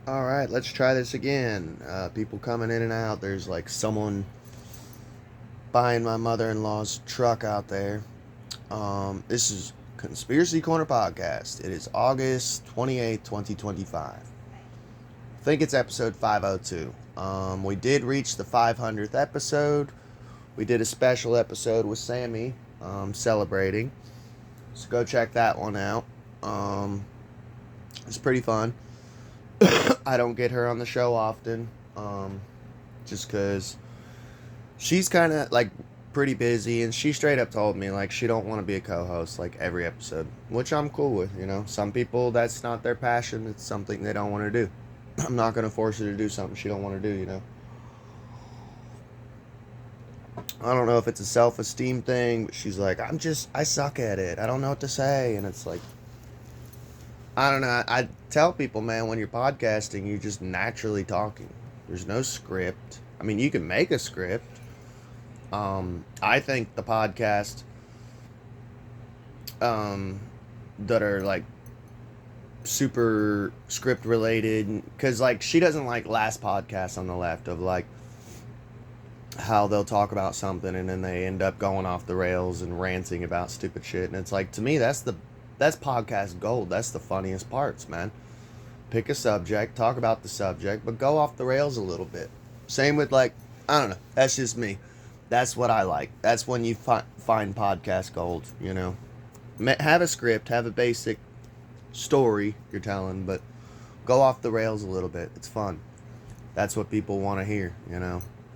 All right, let's try this again. People coming in and out. There's like someone buying my mother-in-law's truck out there. This is Conspiracy Corner Podcast. It is August 28th, 2025. I think it's episode 502. We did reach the 500th episode. We did a special episode with Sammy celebrating. So go check that one out. It's pretty fun. I don't get her on the show often, just because she's kind of like pretty busy, and she straight up told me like she don't want to be a co-host like every episode, which I'm cool with. Some people that's not their passion; it's something they don't want to do. I'm not gonna force her to do something she don't want to do. I don't know if it's a self-esteem thing, but she's like, I suck at it. I don't know what to say, and it's like, I don't know. I tell people, man, when you're podcasting, you're just naturally talking. There's no script. I mean, you can make a script. I think the podcast that are like super script related, because like she doesn't like last podcast on the left of like how they'll talk about something and then they end up going off the rails and ranting about stupid shit. And it's like, to me, that's podcast gold. That's the funniest parts, man. Pick a subject, talk about the subject, but go off the rails a little bit. Same with like, I don't know. That's just me. That's what I like. That's when you find podcast gold, Have a script, have a basic story you're telling, but go off the rails a little bit. It's fun. That's what people want to hear,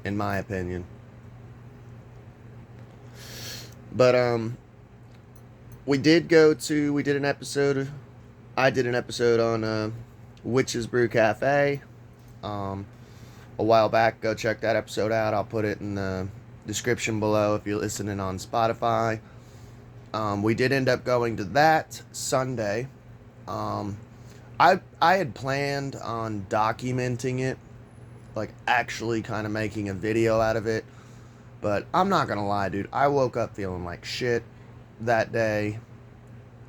in my opinion. But, we did an episode, I did an episode on Witch's Brew Cafe a while back. Go check that episode out. I'll put it in the description below if you're listening on Spotify. We did end up going to that Sunday. I had planned on documenting it, like actually kind of making a video out of it, but I'm not gonna lie, dude, I woke up feeling like shit that day,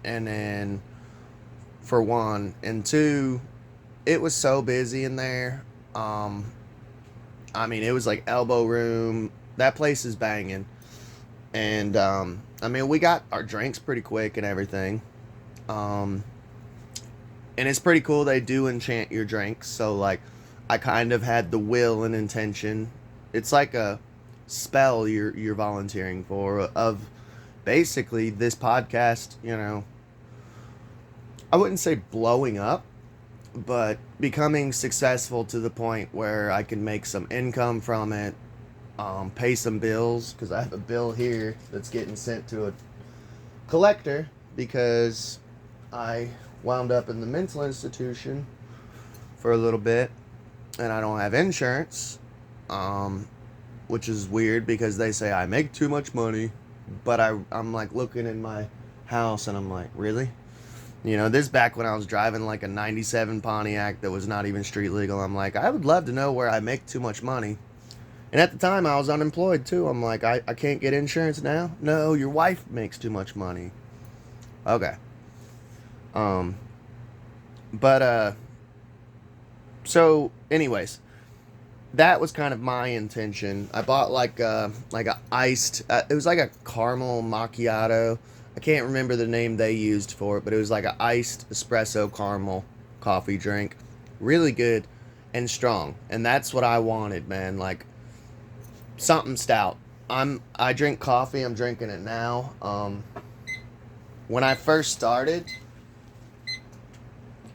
and then for one, and two, it was so busy in there. I mean, it was like elbow room. That place is banging, and I mean, we got our drinks pretty quick and everything, and it's pretty cool. They do enchant your drinks, so like I kind of had the will and intention. It's like a spell you're volunteering for of basically this podcast, I wouldn't say blowing up, but becoming successful to the point where I can make some income from it, pay some bills, because I have a bill here that's getting sent to a collector because I wound up in the mental institution for a little bit and I don't have insurance, which is weird because they say I make too much money. But I'm like looking in my house and I'm like, really? This back when I was driving like a 97 Pontiac that was not even street legal. I'm like, I would love to know where I make too much money. And at the time I was unemployed too. I'm like, I can't get insurance now? No, your wife makes too much money. Okay. So anyways, that was kind of my intention. I bought like a iced, it was like a caramel macchiato. I can't remember the name they used for it, but it was like an iced espresso caramel coffee drink. Really good and strong. And that's what I wanted, man. Like something stout. I drink coffee. I'm drinking it now. When I first started,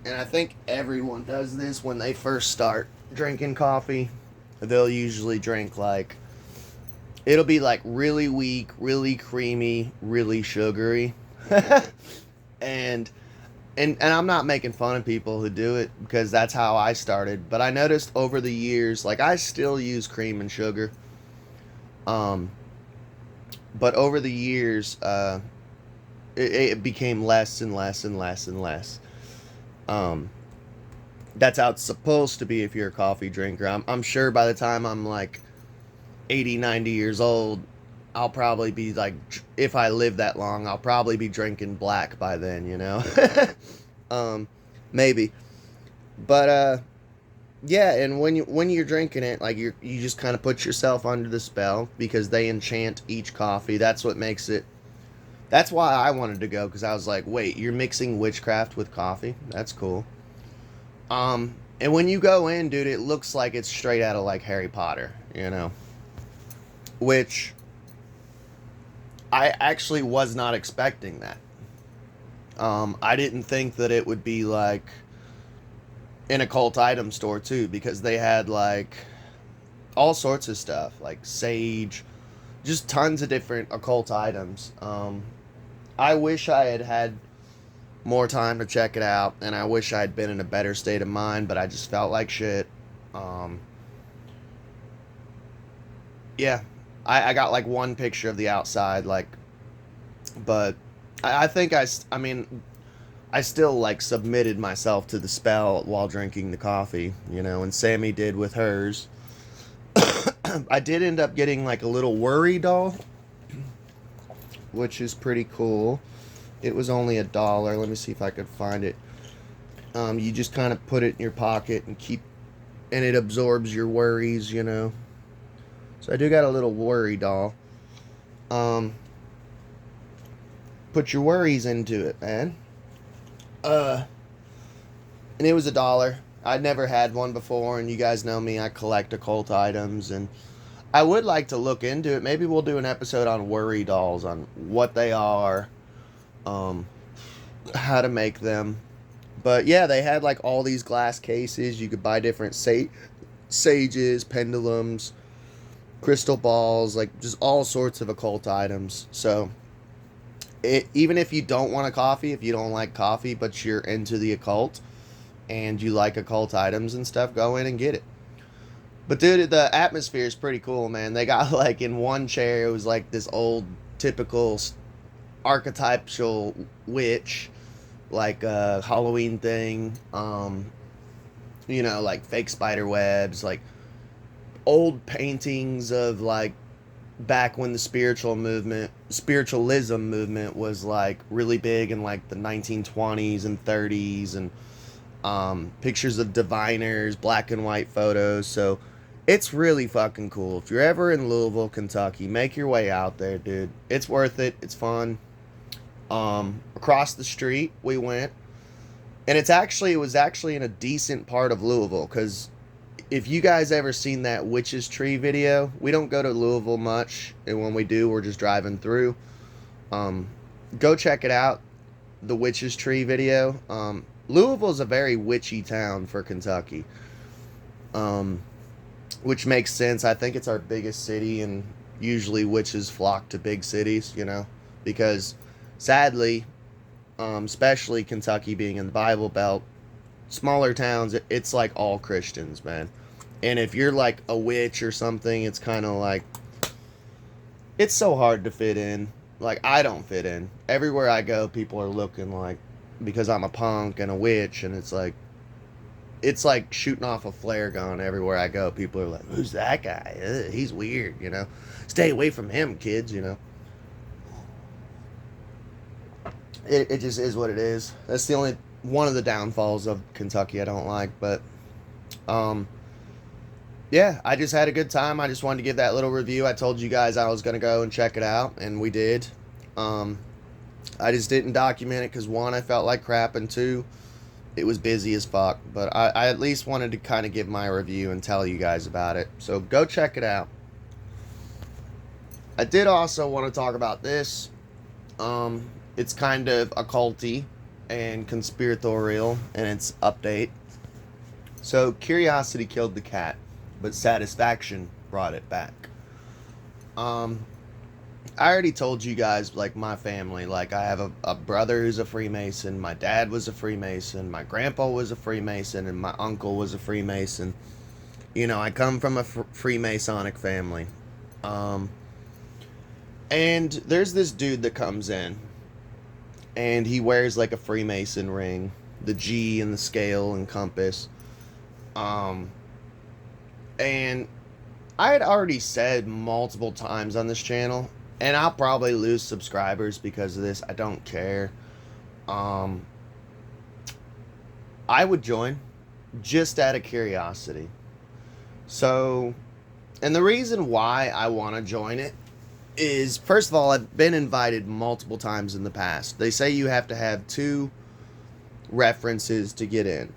and I think everyone does this when they first start drinking coffee, they'll usually drink like, it'll be like really weak, really creamy, really sugary. and I'm not making fun of people who do it because that's how I started. But I noticed over the years, like I still use cream and sugar. But over the years, it became less and less and less and less. That's how it's supposed to be if you're a coffee drinker. I'm sure by the time I'm like 80, 90 years old, I'll probably be like, if I live that long, I'll probably be drinking black by then, Maybe. But, Yeah, and when you're drinking it, like you just kind of put yourself under the spell because they enchant each coffee. That's what makes it. That's why I wanted to go because I was like, wait, you're mixing witchcraft with coffee? That's cool. And when you go in, dude, it looks like it's straight out of like Harry Potter, you know, which I actually was not expecting that. I didn't think that it would be like in a cult item store too because they had like all sorts of stuff like sage, just tons of different occult items. I wish I had had more time to check it out, and I wish I'd been in a better state of mind, but I just felt like shit. Um, yeah, I got like one picture of the outside, like, but I think I mean, I still like submitted myself to the spell while drinking the coffee, you know, and Sammy did with hers. I did end up getting like a little worry doll, which is pretty cool. It was only $1. Let me see if I could find it. You just kind of put it in your pocket and and it absorbs your worries, you know. So I do got a little worry doll. Um, put your worries into it, man. Uh, and it was $1. I'd never had one before, and you guys know me. I collect occult items, and I would like to look into it. Maybe we'll do an episode on worry dolls, on what they are, um, how to make them. But yeah, they had like all these glass cases. You could buy different sages, pendulums, crystal balls, like just all sorts of occult items. So even if you don't want a coffee, if you don't like coffee, but you're into the occult and you like occult items and stuff, go in and get it. But dude, the atmosphere is pretty cool, man. They got like in one chair, it was like this old typical archetypal witch, like a Halloween thing. You know, like fake spider webs, like old paintings of like back when the spiritualism movement was like really big in like the 1920s and 30s, and pictures of diviners, black and white photos. So it's really fucking cool. If you're ever in Louisville, Kentucky, make your way out there, dude. It's worth it. It's fun. Across the street we went, and it was actually in a decent part of Louisville, because if you guys ever seen that Witch's Tree video, we don't go to Louisville much, and when we do, we're just driving through. Go check it out, the Witch's Tree video. Louisville's a very witchy town for Kentucky, which makes sense. I think it's our biggest city, and usually witches flock to big cities, you know, because sadly, especially Kentucky being in the Bible Belt, smaller towns, it's like all Christians, man. And if you're like a witch or something, it's kind of like, it's so hard to fit in. Like, I don't fit in. Everywhere I go, people are looking like, because I'm a punk and a witch, and it's like shooting off a flare gun everywhere I go. People are like, who's that guy? Ugh, he's weird, you know. Stay away from him, kids, you know. It just is what it is. That's the only one of the downfalls of Kentucky I don't like. But yeah, I just had a good time. I just wanted to give that little review. I told you guys I was going to go and check it out, and we did. I just didn't document it because, one, I felt like crap, and two, it was busy as fuck. But I at least wanted to kind of give my review and tell you guys about it. So go check it out. I did also want to talk about this. It's kind of occulty and conspiratorial in its update. So curiosity killed the cat, but satisfaction brought it back. I already told you guys, like, my family, like, I have a brother who's a Freemason, my dad was a Freemason, my grandpa was a Freemason, and my uncle was a Freemason. You know, I come from a Freemasonic family. And there's this dude that comes in, and he wears, like, a Freemason ring, the G and the scale and compass. And I had already said multiple times on this channel, and I'll probably lose subscribers because of this. I don't care. I would join. just out of curiosity. So, and the reason why I want to join it is, first of all, I've been invited multiple times in the past. They say you have to have 2 references to get in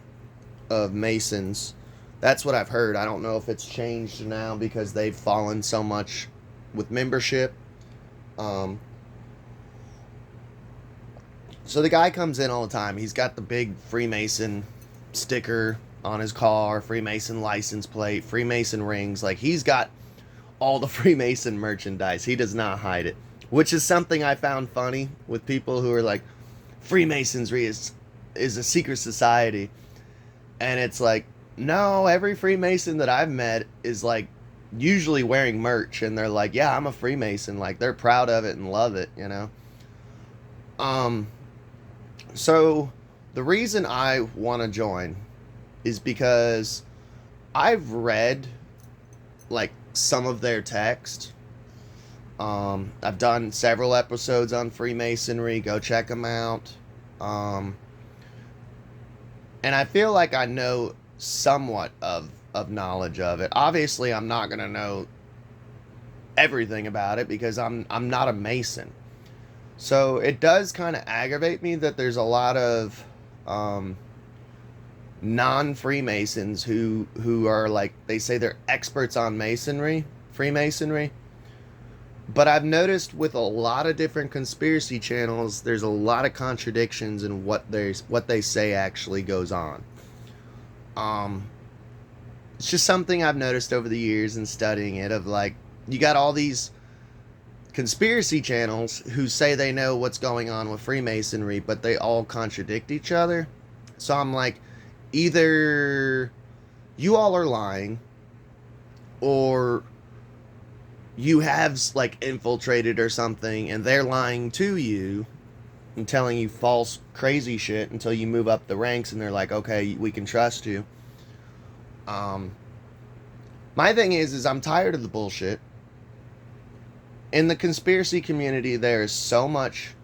of Masons. That's what I've heard. I don't know if it's changed now because they've fallen so much with membership. So the guy comes in all the time. He's got the big Freemason sticker on his car, Freemason license plate, Freemason rings. Like, he's got all the Freemason merchandise. He does not hide it, which is something I found funny with people who are like, Freemasonry is a secret society. And it's like, no, every Freemason that I've met is like usually wearing merch, and they're like, yeah, I'm a Freemason. Like, they're proud of it and love it, you know? So the reason I want to join is because I've read like some of their text. I've done several episodes on Freemasonry. Go check them out. And I feel like I know somewhat of knowledge of it. Obviously, I'm not going to know everything about it because I'm not a Mason. So it does kind of aggravate me that there's a lot of non-Freemasons who are like, they say they're experts on Masonry, Freemasonry. But I've noticed with a lot of different conspiracy channels, there's a lot of contradictions in what they say actually goes on. It's just something I've noticed over the years in studying it, of like, you got all these conspiracy channels who say they know what's going on with Freemasonry, but they all contradict each other. So I'm like, either you all are lying, or you have like infiltrated or something and they're lying to you and telling you false crazy shit until you move up the ranks and they're like, okay, we can trust you. My thing is I'm tired of the bullshit. In the conspiracy community, there is so much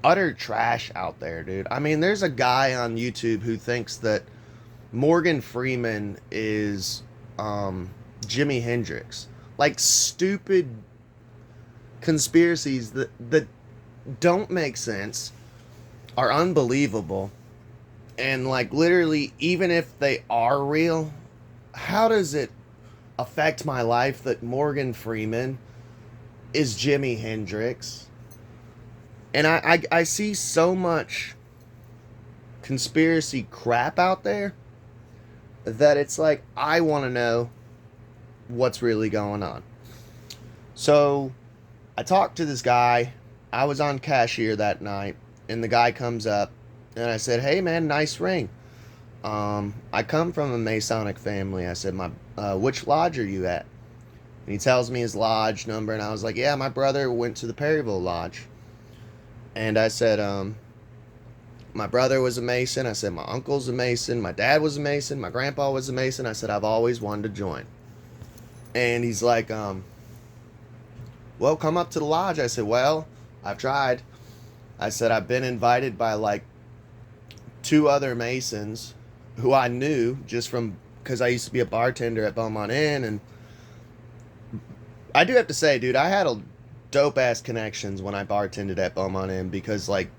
utter trash out there, dude. I mean, there's a guy on YouTube who thinks that Morgan Freeman is Jimi Hendrix. Like, stupid conspiracies that don't make sense, are unbelievable, and like, literally, even if they are real, how does it affect my life that Morgan Freeman is Jimi Hendrix? And I see so much conspiracy crap out there that it's like, I want to know what's really going on. So I talked to this guy. I was on cashier that night, and the guy comes up, and I said, hey man, nice ring. I come from a Masonic family. I said, which lodge are you at? And he tells me his lodge number, and I was like, yeah, my brother went to the Perryville Lodge. And I said, my brother was a Mason. I said, my uncle's a Mason. My dad was a Mason. My grandpa was a Mason. I said, I've always wanted to join. And he's like, well, come up to the lodge. I said, well, I've tried. I said, I've been invited by like 2 other Masons who I knew just from, because I used to be a bartender at Beaumont Inn. And I do have to say, dude, I had a dope ass connections when I bartended at Beaumont Inn, because like,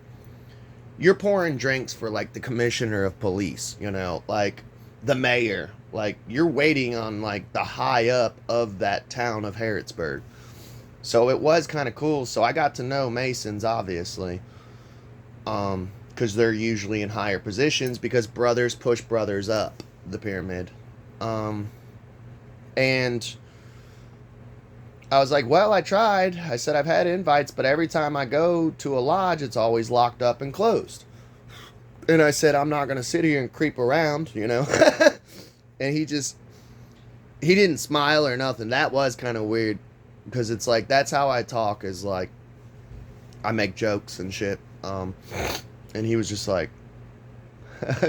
you're pouring drinks for like the commissioner of police, you know, like the mayor, like you're waiting on like the high up of that town of Harrodsburg. So it was kind of cool. So I got to know Masons, obviously, because they're usually in higher positions, because brothers push brothers up the pyramid. And I was like, well, I tried. I said, I've had invites, but every time I go to a lodge, it's always locked up and closed. And I said, I'm not going to sit here and creep around, you know. And he didn't smile or nothing. That was kind of weird, because it's like, that's how I talk, is like, I make jokes and shit. And he was just like,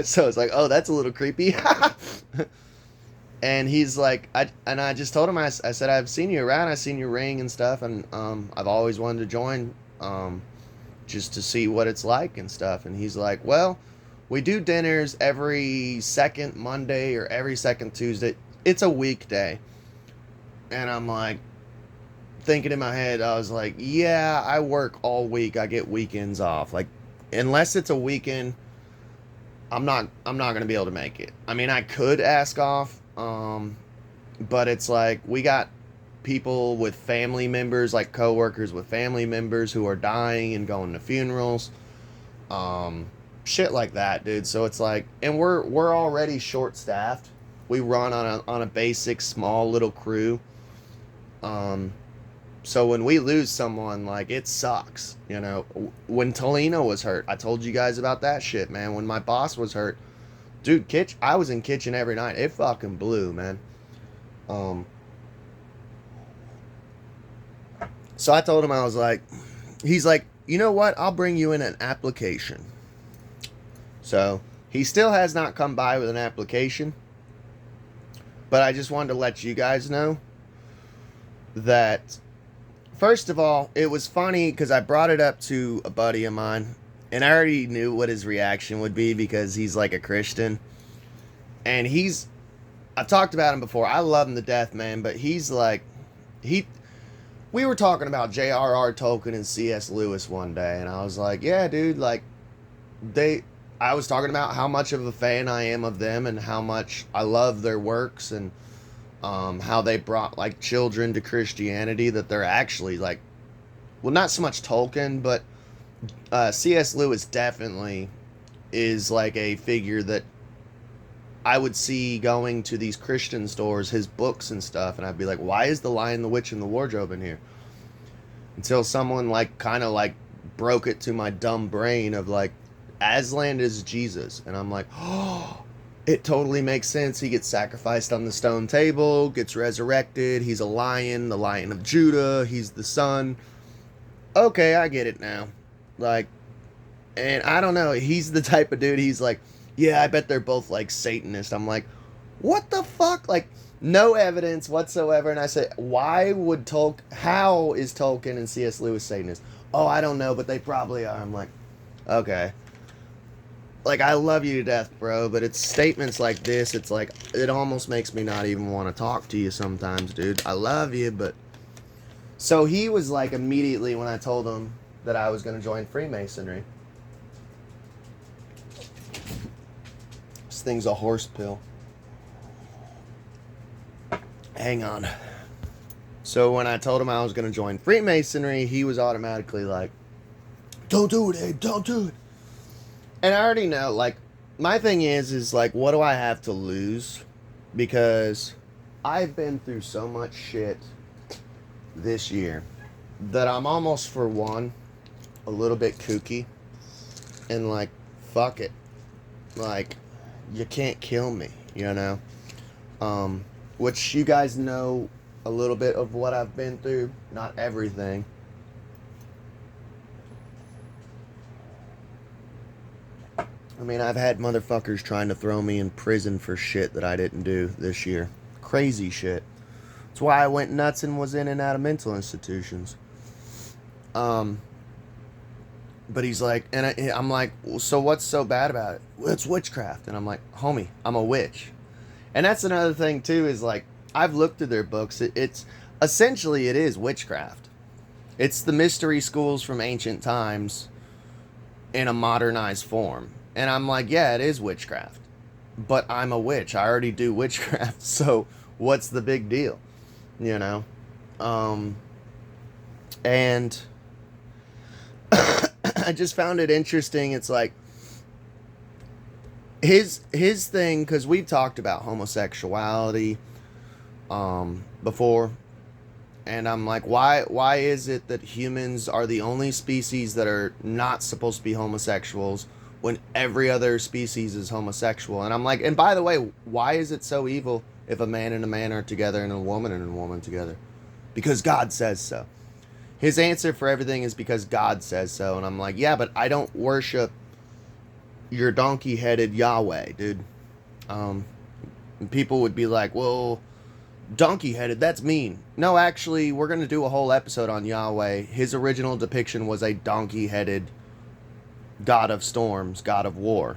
so it's like, oh, that's a little creepy. And he's like, I just told him, I said, I've seen you around, I've seen your ring and stuff, and I've always wanted to join, just to see what it's like and stuff. And he's like, well, We do dinners every second Monday or every second Tuesday. It's a weekday. And I'm like, thinking in my head, I was like, yeah, I work all week. I get weekends off. Like, unless it's a weekend, I'm not gonna be able to make it. I mean, I could ask off, but it's like we got people with family members, like coworkers with family members who are dying and going to funerals, shit like that, dude. So it's like, and we're already short staffed. We run on a basic small little crew. So when we lose someone, like, it sucks, you know. When Tolino was hurt, I told you guys about that shit, man. When my boss was hurt, dude, I was in kitchen every night. It fucking blew, man. So I told him, I was like, he's like, you know what? I'll bring you in an application. So he still has not come by with an application, but I just wanted to let you guys know that, first of all, it was funny because I brought it up to a buddy of mine, and I already knew what his reaction would be because he's like a Christian. And I've talked about him before. I love him to death, man, but he's like, we were talking about J.R.R. Tolkien and C.S. Lewis one day, and I was like, yeah, dude, like, I was talking about how much of a fan I am of them and how much I love their works, and how they brought, like, children to Christianity, that they're actually, like, well, not so much Tolkien, but C.S. Lewis definitely is, like, a figure that I would see going to these Christian stores, his books and stuff, and I'd be like, why is The Lion, the Witch, and the Wardrobe in here? Until someone, like, kind of, like, broke it to my dumb brain of, like, Aslan is Jesus. And I'm like, oh, it totally makes sense. He gets sacrificed on the stone table, gets resurrected. He's a lion, the Lion of Judah. He's the son. Okay, I get it now. Like, and I don't know. He's the type of dude, he's like, yeah, I bet they're both, like, Satanists. I'm like, what the fuck? Like, no evidence whatsoever. And I said, how is Tolkien and C.S. Lewis Satanists? Oh, I don't know, but they probably are. I'm like, okay. Like, I love you to death, bro, but it's statements like this, it's like, it almost makes me not even want to talk to you sometimes, dude. I love you, but... So he was like, immediately when I told him that I was going to join Freemasonry. This thing's a horse pill. Hang on. So when I told him I was going to join Freemasonry, he was automatically like, don't do it, Abe, don't do it. And I already know, like, my thing is like, what do I have to lose? Because I've been through so much shit this year that I'm almost, for one, a little bit kooky. And, like, fuck it. Like, you can't kill me, you know? Which you guys know a little bit of what I've been through. Not everything. I mean, I've had motherfuckers trying to throw me in prison for shit that I didn't do this year. Crazy shit. That's why I went nuts and was in and out of mental institutions. But he's like, and I'm like, so what's so bad about it? Well, it's witchcraft. And I'm like, homie, I'm a witch. And that's another thing, too, is like, I've looked through their books. It's essentially, it is witchcraft. It's the mystery schools from ancient times in a modernized form. And I'm like, yeah, it is witchcraft. But I'm a witch. I already do witchcraft. So what's the big deal? You know? And I just found it interesting. It's like, his thing, because we've talked about homosexuality before. And I'm like, why is it that humans are the only species that are not supposed to be homosexuals when every other species is homosexual? And I'm like, and by the way, why is it so evil if a man and a man are together and a woman together? Because God says so. His answer for everything is because God says so. And I'm like, yeah, but I don't worship your donkey-headed Yahweh, dude. And people would be like, well, donkey-headed, that's mean. No, actually, we're going to do a whole episode on Yahweh. His original depiction was a donkey-headed God of storms, God of war.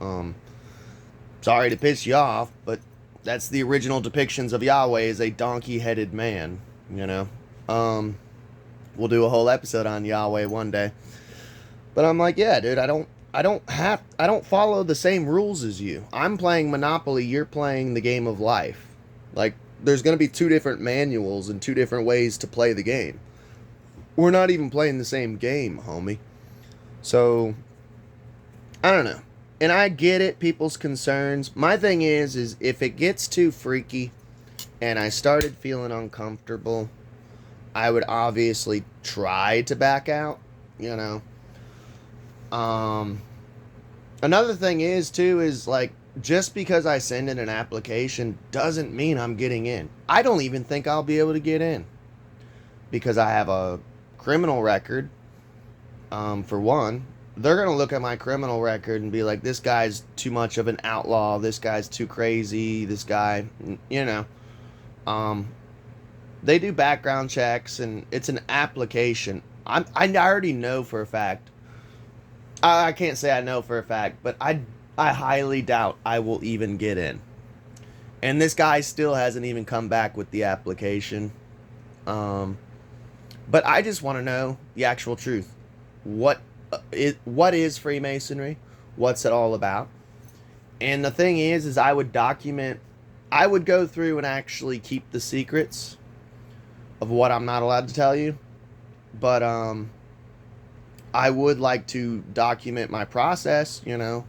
Sorry to piss you off, but that's the original depictions of Yahweh as a donkey-headed man, you know. We'll do a whole episode on Yahweh one day. But I'm like, yeah, dude, I don't follow the same rules as you. I'm playing Monopoly, you're playing the game of life. Like, there's going to be two different manuals and two different ways to play the game. We're not even playing the same game, homie. So, I don't know. And I get it, people's concerns. My thing is if it gets too freaky and I started feeling uncomfortable, I would obviously try to back out, you know. Another thing is, too, is like, just because I send in an application doesn't mean I'm getting in. I don't even think I'll be able to get in because I have a criminal record, for one. They're going to look at my criminal record and be like, this guy's too much of an outlaw. This guy's too crazy. This guy, you know. They do background checks, and it's an application. I already know for a fact. I can't say I know for a fact, but I highly doubt I will even get in. And this guy still hasn't even come back with the application. But I just want to know the actual truth. What is Freemasonry? What's it all about? And the thing is I would go through and actually keep the secrets of what I'm not allowed to tell you. But I would like to document my process, you know,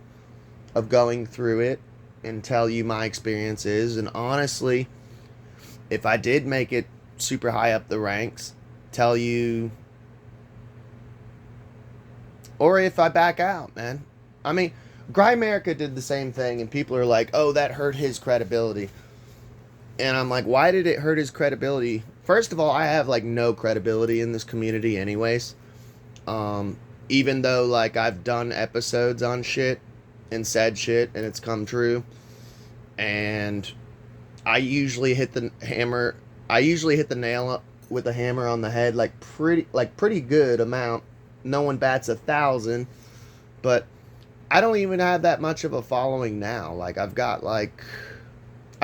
of going through it and tell you my experiences. And honestly, if I did make it super high up the ranks, tell you, or if I back out, man. I mean, Grimerica did the same thing, and people are like, oh, that hurt his credibility. And I'm like, why did it hurt his credibility? First of all, I have, like, no credibility in this community anyways. Even though, like, I've done episodes on shit and said shit, and it's come true. And I usually hit the nail with a hammer on the head, like, pretty good amount. No one bats 1,000, but I don't even have that much of a following now. Like, I've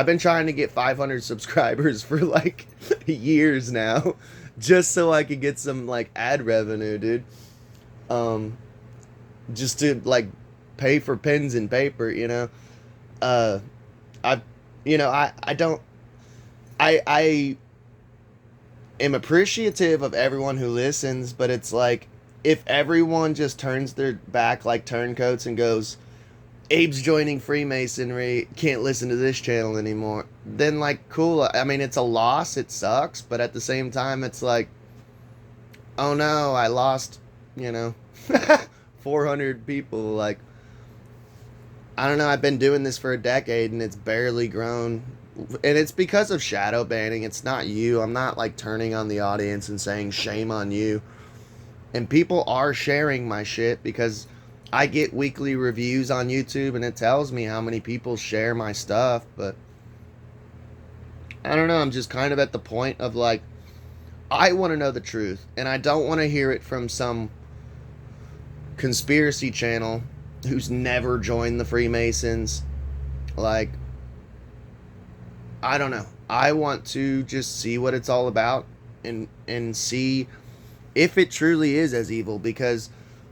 been trying to get 500 subscribers for, like, years now, just so I could get some, like, ad revenue, dude. Just to, like, pay for pens and paper, you know. I am appreciative of everyone who listens, but it's like, if everyone just turns their back like turncoats and goes, Abe's joining Freemasonry, can't listen to this channel anymore, then, like, cool. I mean, it's a loss, it sucks, but at the same time, it's like, oh no, I lost, you know, 400 people. Like, I don't know, I've been doing this for a decade, and it's barely grown. And it's because of shadow banning. It's not you. I'm not, like, turning on the audience and saying shame on you. And people are sharing my shit because I get weekly reviews on YouTube, and it tells me how many people share my stuff. But I don't know, I'm just kind of at the point of, like, I want to know the truth, and I don't want to hear it from some conspiracy channel who's never joined the Freemasons. Like, I don't know. I want to just see what it's all about and see if it truly is as evil, because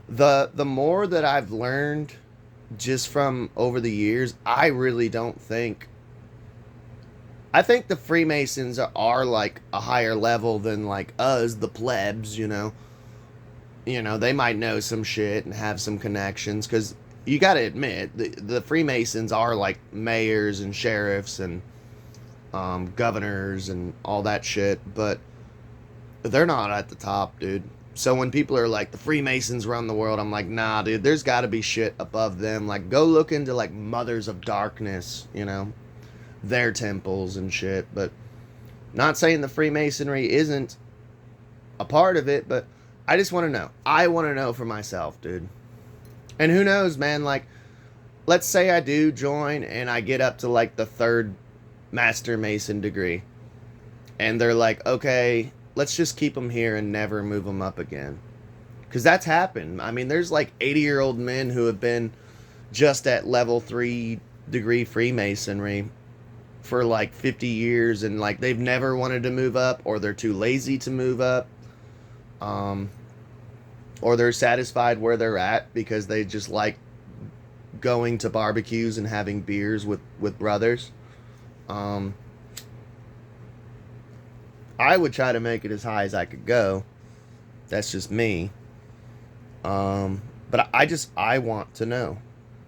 the more that I've learned just from over the years, I really don't think, I think the Freemasons are like a higher level than, like, us, the plebs, you know. You know, they might know some shit and have some connections, because you got to admit, the Freemasons are like mayors and sheriffs and governors and all that shit, but they're not at the top, dude. So when people are like, the Freemasons run the world, I'm like, nah, dude, there's got to be shit above them. Like, go look into, like, Mothers of Darkness, you know, their temples and shit. But not saying the Freemasonry isn't a part of it, but I just want to know. I want to know for myself, dude. And who knows, man, like, let's say I do join and I get up to, like, the 3rd Master Mason degree. And they're like, okay, let's just keep them here and never move them up again. Because that's happened. I mean, there's, like, 80-year-old men who have been just at level 3 degree Freemasonry for like 50 years, and like they've never wanted to move up, or they're too lazy to move up, um, or they're satisfied where they're at because they just like going to barbecues and having beers with brothers. Um, I would try to make it as high as I could go. That's just me. But I want to know.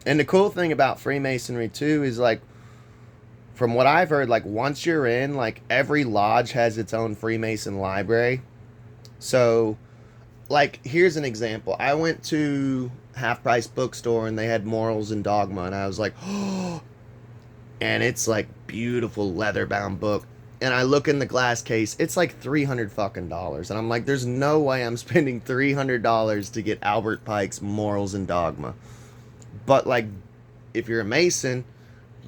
And the cool thing about Freemasonry too is like, from what I've heard, like once you're in, like every lodge has its own Freemason library. So, like, here's an example. I went to Half Price Bookstore and they had Morals and Dogma, and I was like, oh, and it's like beautiful leather bound book. And I look in the glass case, it's like $300 fucking dollars, and I'm like, there's no way I'm spending $300 to get Albert Pike's Morals and Dogma. But like, if you're a Mason,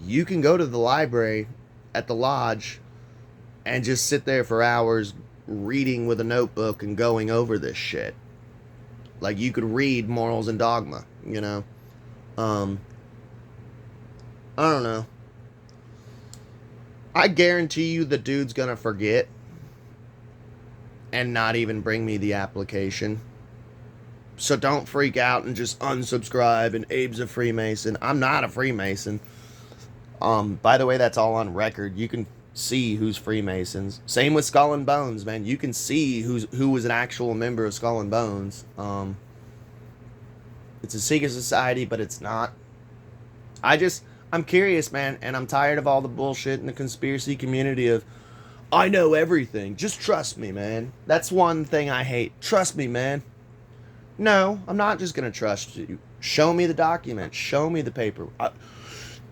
you can go to the library at the lodge and just sit there for hours reading with a notebook and going over this shit. Like, you could read Morals and Dogma, you know? I don't know. I guarantee you the dude's gonna forget and not even bring me the application. So don't freak out and just unsubscribe and Abe's a Freemason. I'm not a Freemason. By the way, that's all on record. You can see who's Freemasons. Same with Skull and Bones, man. You can see who was an actual member of Skull and Bones. It's a secret society, but it's not. I'm curious, man, and I'm tired of all the bullshit in the conspiracy community of, I know everything. Just trust me, man. That's one thing I hate. Trust me, man. No, I'm not just going to trust you. Show me the documents. Show me the paper.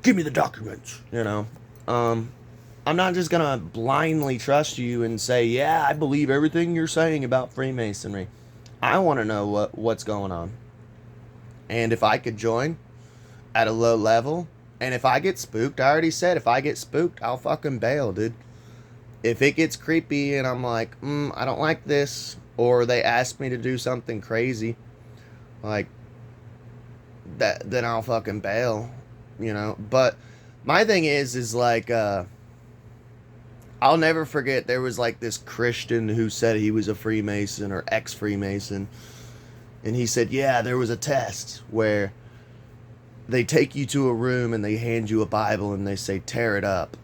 Give me the documents, you know. I'm not just going to blindly trust you and say, yeah, I believe everything you're saying about Freemasonry. I want to know what's going on. And if I could join at a low level, and if I get spooked, I already said, if I get spooked, I'll fucking bail, dude. If it gets creepy and I'm like, I don't like this, or they ask me to do something crazy, like, that, then I'll fucking bail, you know. But my thing is like, I'll never forget, there was like this Christian who said he was a Freemason or ex-Freemason, and he said, yeah, there was a test where they take you to a room and they hand you a Bible and they say, tear it up.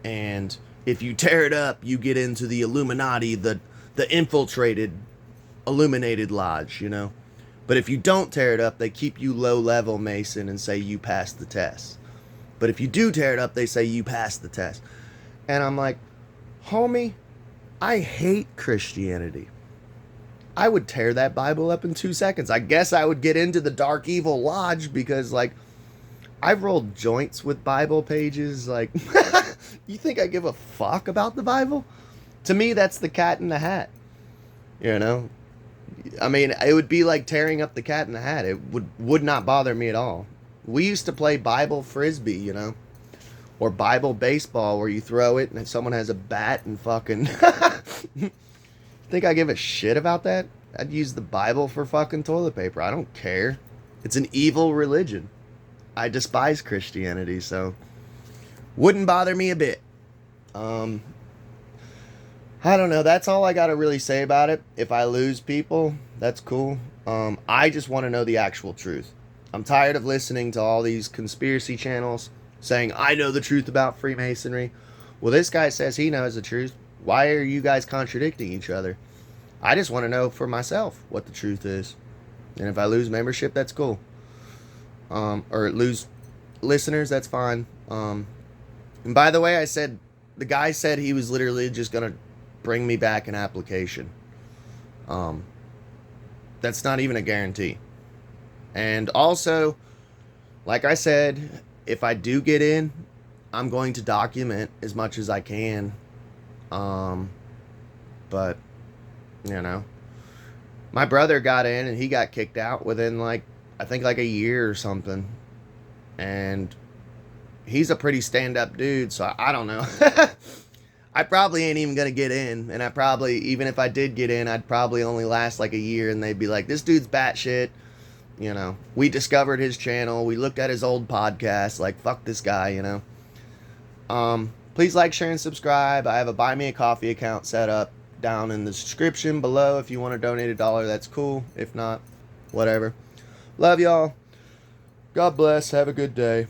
And if you tear it up, you get into the Illuminati, the infiltrated, illuminated lodge, you know. But if you don't tear it up, they keep you low-level Mason and say you passed the test. But if you do tear it up, they say you passed the test. And I'm like, homie, I hate Christianity. I would tear that Bible up in 2 seconds. I guess I would get into the dark evil lodge because, like, I've rolled joints with Bible pages. Like, you think I give a fuck about the Bible? To me, that's the cat in the hat. You know? I mean, it would be like tearing up the cat in the hat. It would not bother me at all. We used to play Bible Frisbee, you know? Or Bible baseball, where you throw it and someone has a bat and fucking... Think I give a shit about that? I'd use the Bible for fucking toilet paper. I don't care. It's an evil religion. I despise Christianity, so wouldn't bother me a bit. I don't know. That's all I got to really say about it. If I lose people, that's cool. I just want to know the actual truth. I'm tired of listening to all these conspiracy channels saying, I know the truth about Freemasonry. Well, this guy says he knows the truth. Why are you guys contradicting each other? I just want to know for myself what the truth is. And if I lose membership, that's cool. Or lose listeners, that's fine. And by the way, the guy said he was literally just going to bring me back an application. That's not even a guarantee. And also, like I said, if I do get in, I'm going to document as much as I can. But, you know, my brother got in and he got kicked out within I think a year or something. And he's a pretty stand-up dude, so I don't know. I probably ain't even gonna get in, and even if I did get in, I'd probably only last like a year, and they'd be like, this dude's batshit, you know, we discovered his channel. We looked at his old podcast. Like, fuck this guy, you know. Please like, share, and subscribe. I have a Buy Me a Coffee account set up down in the description below. If you want to donate $1, that's cool. If not, whatever. Love y'all. God bless. Have a good day.